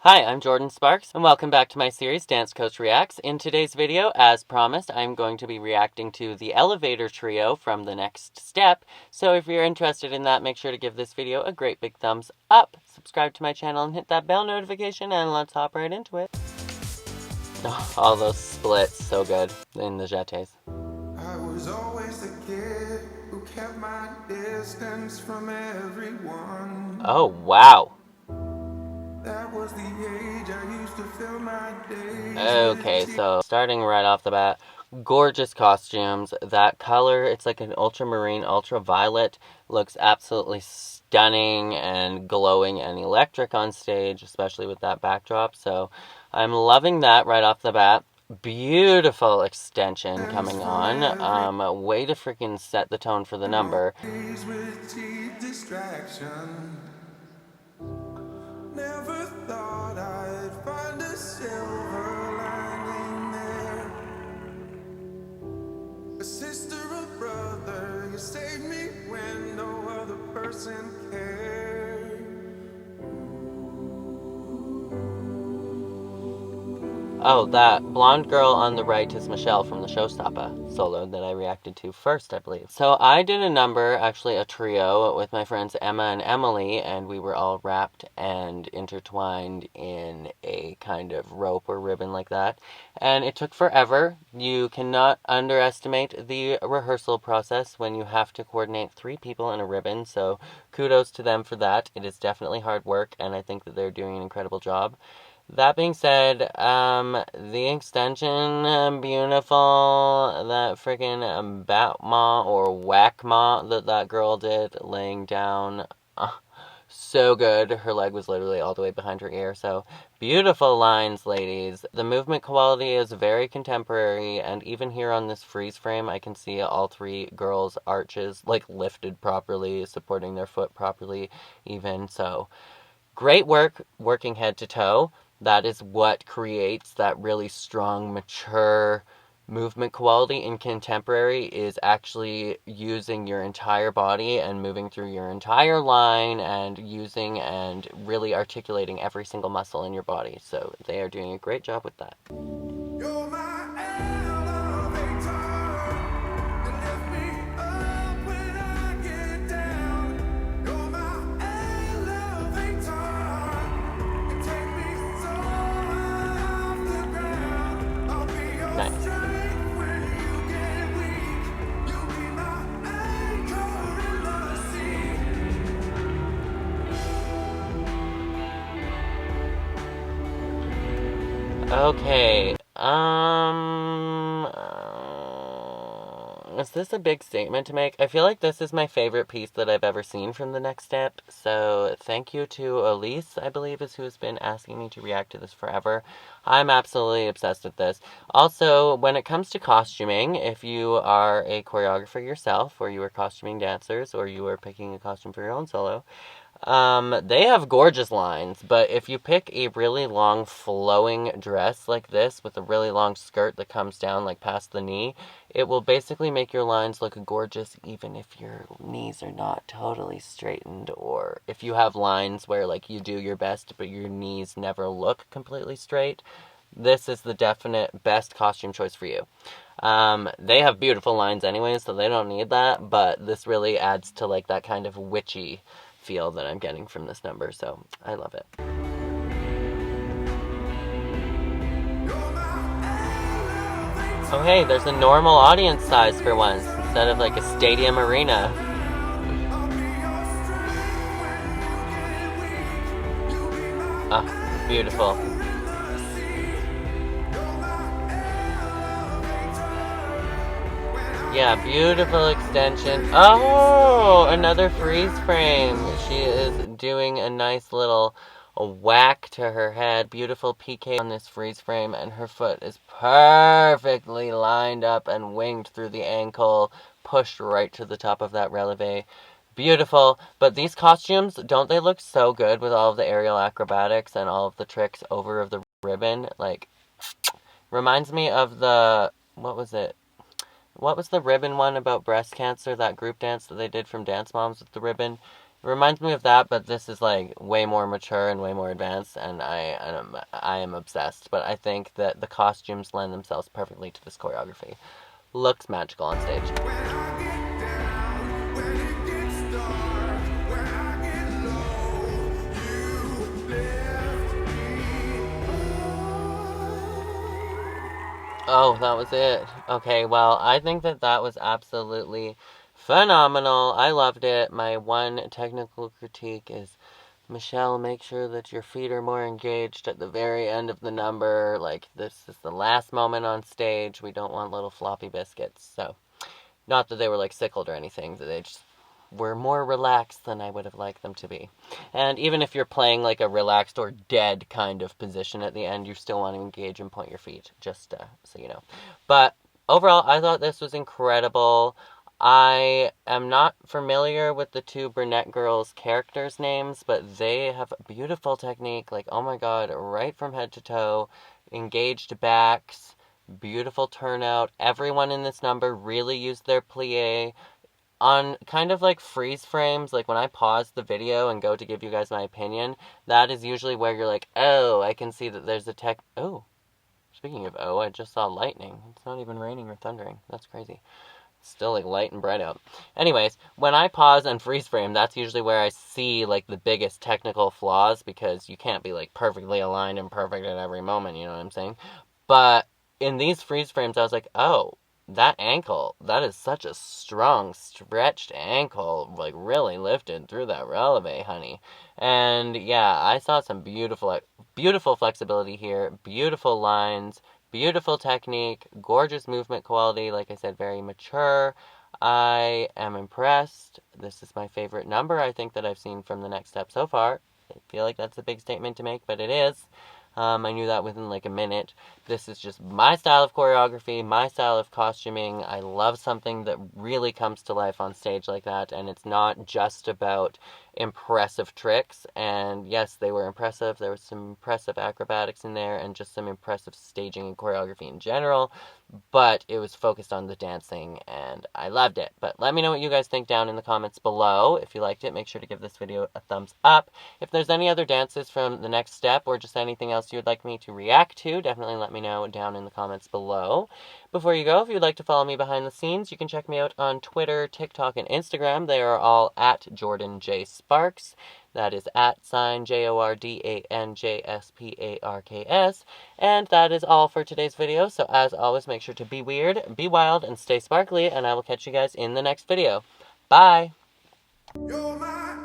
Hi, I'm Jordan Sparks, and welcome back to my series Dance Coach Reacts. In today's video, as promised, I'm going to be reacting to the Elevator Trio from The Next Step. So if you're interested in that, make sure to give this video a great big thumbs up, subscribe to my channel, and hit that bell notification, and let's hop right into it. Oh, all those splits, so good in the jetés. I was always the kid who kept my distance from everyone. Oh, wow. That was the age I used to fill my days Okay, with tears. so starting right off the bat, gorgeous costumes. That color, it's like an ultramarine, ultraviolet, looks absolutely stunning and glowing and electric on stage, especially with that backdrop. So I'm loving that right off the bat. Beautiful extension coming on. Way to freaking set the tone for the number. With cheap distraction. Never thought I'd find a silver lining there. A sister or brother, you saved me when no other person cared. Oh, that blonde girl on the right is Michelle from the Showstopper solo that I reacted to first, I believe. So I did a number, actually a trio, with my friends Emma and Emily, and we were all wrapped and intertwined in a kind of rope or ribbon like that. And it took forever. You cannot underestimate the rehearsal process when you have to coordinate 3 people in a ribbon, so kudos to them for that. It is definitely hard work, and I think that they're doing an incredible job. That being said, the extension, beautiful. That freaking Batma or Whackma that girl did, laying down, so good. Her leg was literally all the way behind her ear, so beautiful lines, ladies. The movement quality is very contemporary, and even here on this freeze frame, I can see all 3 girls' arches, like, lifted properly, supporting their foot properly, even, so great work working head to toe. That is what creates that really strong, mature movement quality in contemporary, is actually using your entire body and moving through your entire line and using and really articulating every single muscle in your body. So they are doing a great job with that. You're my elevator. You lift me up when I get down. You're my elevator. You take me so high off the ground. I'll be your Nice. strength when you get weak. You'll be my anchor in the sea. Okay, is this a big statement to make? I feel like this is my favorite piece that I've ever seen from The Next Step, so thank you to Elise, I believe is who's been asking me to react to this forever. I'm absolutely obsessed with this. Also, when it comes to costuming, if you are a choreographer yourself, or you are costuming dancers, or you are picking a costume for your own solo, they have gorgeous lines, but if you pick a really long flowing dress like this with a really long skirt that comes down like past the knee, it will basically make your lines look gorgeous even if your knees are not totally straightened, or if you have lines where like you do your best but your knees never look completely straight. This is the definite best costume choice for you. They have beautiful lines anyway, so they don't need that, but this really adds to like that kind of witchy feel that I'm getting from this number, so I love it. Oh hey, there's a normal audience size for once, instead of like a stadium arena. Ah, beautiful. Yeah, beautiful extension. Oh, another freeze frame. She is doing a nice little whack to her head. Beautiful PK on this freeze frame, and her foot is perfectly lined up and winged through the ankle, pushed right to the top of that releve. Beautiful. But these costumes, don't they look so good with all of the aerial acrobatics and all of the tricks over of the ribbon? Like, reminds me of the, what was it? What was the ribbon one about breast cancer, that group dance that they did from Dance Moms with the ribbon? reminds me of that, but this is like way more mature and way more advanced, and I am obsessed. But I think that the costumes lend themselves perfectly to this choreography. Looks magical on stage. When I get down, when it gets dark, when I get low, you lift me up. Oh, that was it. Okay, well, I think that that was absolutely phenomenal. I loved it. My one technical critique is, Michelle, make sure that your feet are more engaged at the very end of the number. Like, this is the last moment on stage. We don't want little floppy biscuits. So, not that they were like sickled or anything, that they just were more relaxed than I would have liked them to be. And even if you're playing like a relaxed or dead kind of position at the end, you still want to engage and point your feet, just so you know. But overall, I thought this was incredible. I am not familiar with the two brunette girls' characters' names, but they have beautiful technique. Like, oh my god, right from head to toe, engaged backs, beautiful turnout. Everyone in this number really used their plie on kind of like freeze frames. Like when I pause the video and go to give you guys my opinion, that is usually where you're like, oh, I can see that there's a tech. Oh, speaking of oh, I just saw lightning. It's not even raining or thundering. That's crazy. It's still like light and bright out. Anyways, when I pause and freeze frame, that's usually where I see like the biggest technical flaws, because you can't be like perfectly aligned and perfect at every moment, you know what I'm saying? But in these freeze frames, I was like, oh, that ankle, that is such a strong, stretched ankle, like really lifted through that releve, honey. And yeah, I saw some beautiful flexibility here, beautiful lines, beautiful technique, gorgeous movement quality, like I said, very mature. I am impressed. This is my favorite number, I think, that I've seen from the Next Step so far. I feel like that's a big statement to make, but it is. I knew that within like a minute. This is just my style of choreography, my style of costuming. I love something that really comes to life on stage like that, and it's not just about impressive tricks. And yes, they were impressive. There was some impressive acrobatics in there, and just some impressive staging and choreography in general, but it was focused on the dancing, and I loved it. But let me know what you guys think down in the comments below. If you liked it, make sure to give this video a thumbs up. If there's any other dances from the Next Step, or just anything else you would like me to react to, definitely let me know down in the comments below. Before you go, if you'd like to follow me behind the scenes, you can check me out on Twitter, TikTok, and Instagram. They are all at Jordan J. Sparks. That is at sign JORDANJSPARKS. And that is all for today's video. So as always, make sure to be weird, be wild, and stay sparkly. And I will catch you guys in the next video. Bye! You're my